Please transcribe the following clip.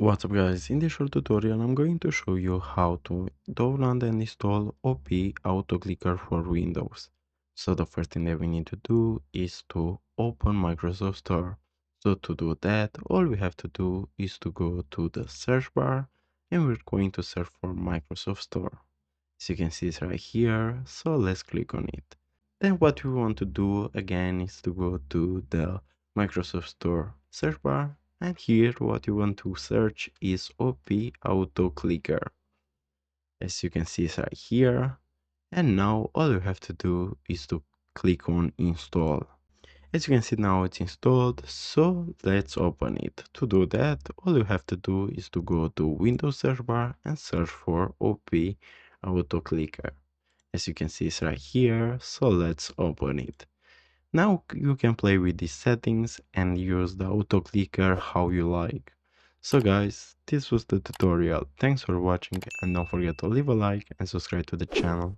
What's up guys, in this short tutorial I'm going to show you how to download and install OP AutoClicker for Windows. So the first thing that we need to do is to open Microsoft Store. So to do that, all we have to do is to go to the search bar and we're going to search for Microsoft Store. As you can see it's right here, so let's click on it. Then what we want to do again is to go to the Microsoft Store search bar, and here what you want to search is OP AutoClicker. As you can see it's right here, and now all you have to do is to click on install. As you can see now it's installed, so let's open it. To do that, all you have to do is to go to Windows search bar and search for OP AutoClicker. As you can see it's right here, so let's open it. Now you can play with these settings and use the auto clicker how you like. So guys, this was the tutorial. Thanks for watching and don't forget to leave a like and subscribe to the channel.